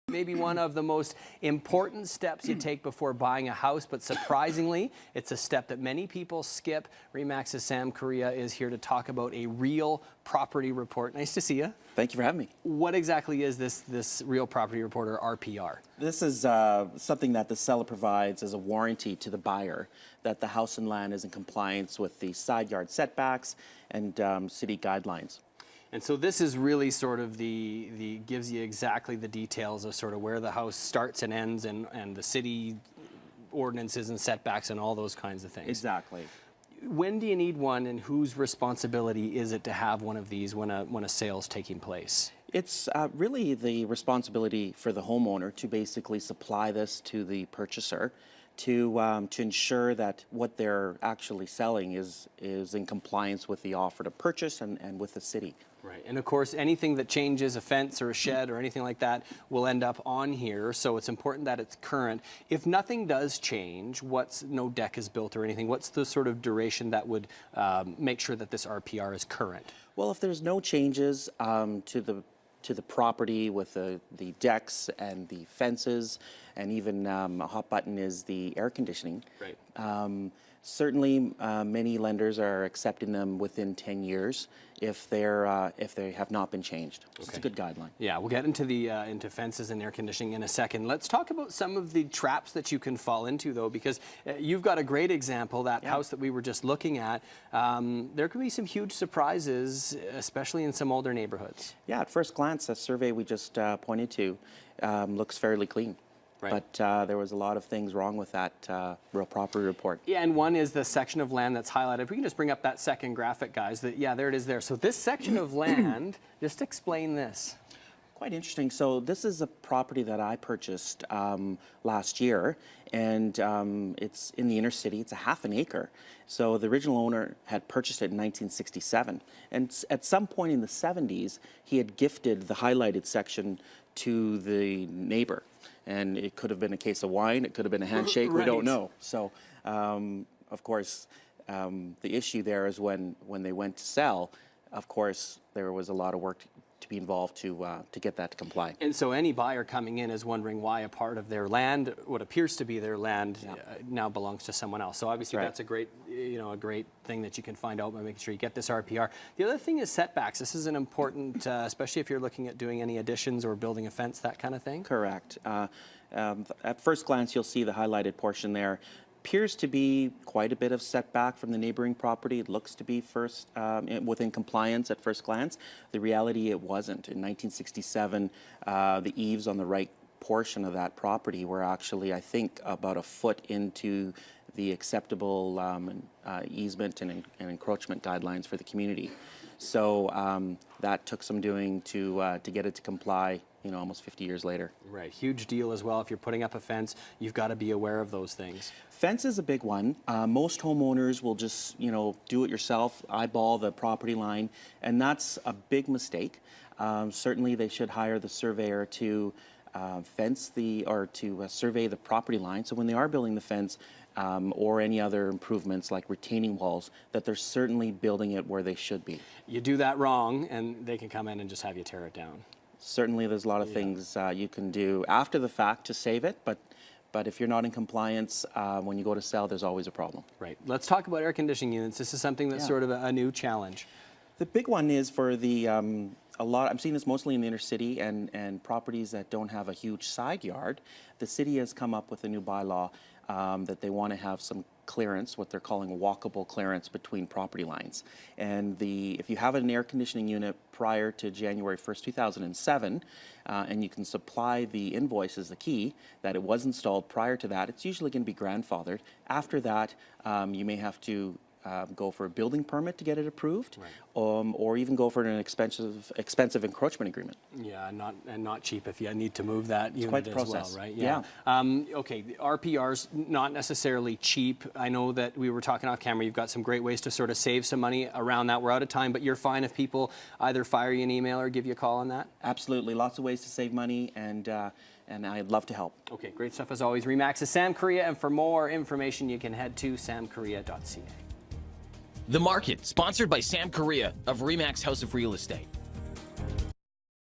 Maybe one of the most important steps you take before buying a house, but surprisingly, it's a step that many people skip. RE/MAX's Sam Correa is here to talk about a real property report. Nice to see you. Thank you for having me. What exactly is this real property report, or RPR? This is something that the seller provides as a warranty to the buyer that the house and land is in compliance with the side yard setbacks and city guidelines. And so this is really sort of the gives you exactly the details of sort of where the house starts and ends, and the city ordinances and setbacks and all those kinds of things. Exactly. When do you need one, and whose responsibility is it to have one of these when a sale's taking place? It's really the responsibility for the homeowner to basically supply this to the purchaser to ensure that what they're actually selling is in compliance with the offer to purchase and with the city. Right, and of course anything that changes, a fence or a shed or anything like that, will end up on here, so it's important that it's current. If nothing does change, no deck is built or anything, what's the sort of duration that would make sure that this RPR is current? Well, if there's no changes to the property with the decks and the fences, and even a hot button is the air conditioning. Right. Certainly, many lenders are accepting them within 10 years if they have not been changed. Okay. It's a good guideline. Yeah, we'll get into into fences and air conditioning in a second. Let's talk about some of the traps that you can fall into, though, because you've got a great example, that house that we were just looking at. There could be some huge surprises, especially in some older neighborhoods. Yeah, at first glance, the survey we just pointed to looks fairly clean. Right. But there was a lot of things wrong with that real property report. Yeah, and one is the section of land that's highlighted. If we can just bring up that second graphic, guys. Yeah, there it is there. So this section of land, just explain this. Quite interesting. So this is a property that I purchased last year, and it's in the inner city. It's a half an acre. So the original owner had purchased it in 1967. And at some point in the 70s, he had gifted the highlighted section to the neighbor. And it could have been a case of wine, it could have been a handshake, right. We don't know. So, of course, the issue there is when they went to sell, of course, there was a lot of work to be involved to get that to comply. And so any buyer coming in is wondering why a part of their land, what appears to be their land, now belongs to someone else. So obviously that's a great, a great thing that you can find out by making sure you get this RPR. The other thing is setbacks. This is an important, especially if you're looking at doing any additions or building a fence, that kind of thing. Correct. At first glance, you'll see the highlighted portion there. Appears to be quite a bit of setback from the neighboring property. It looks to be within compliance at first glance. The reality, it wasn't. In 1967, the eaves on the right portion of that property were actually, I think, about a foot into the acceptable easement and encroachment guidelines for the community. So that took some doing to get it to comply, almost 50 years later. Right, huge deal as well. If you're putting up a fence, you've got to be aware of those things. Fence is a big one. Most homeowners will just, do it yourself, eyeball the property line, and that's a big mistake. Certainly they should hire the surveyor to survey the property line. So when they are building the fence or any other improvements like retaining walls, that they're certainly building it where they should be. You do that wrong, and they can come in and just have you tear it down. Certainly there's a lot of things you can do after the fact to save it, but if you're not in compliance, when you go to sell, there's always a problem. Right. Let's talk about air conditioning units. This is something that's sort of a new challenge. The big one is for the I'm seeing this mostly in the inner city and properties that don't have a huge side yard. The city has come up with a new bylaw that they want to have some clearance, what they're calling walkable clearance between property lines. And if you have an air conditioning unit prior to January 1st, 2007, and you can supply the invoice as the key that it was installed prior to that, it's usually going to be grandfathered. After that, you may have to go for a building permit to get it approved, right. Or even go for an expensive encroachment agreement. Yeah, not cheap if you need to move that unit as well, right? Yeah. Okay, the RPR's not necessarily cheap. I know that we were talking off camera. You've got some great ways to sort of save some money around that. We're out of time, but you're fine if people either fire you an email or give you a call on that? Absolutely. Lots of ways to save money, and I'd love to help. Okay, great stuff as always. RE/MAX's Sam Correa, and for more information, you can head to samcorrea.ca. The Market, sponsored by Sam Correa of RE/MAX House of Real Estate.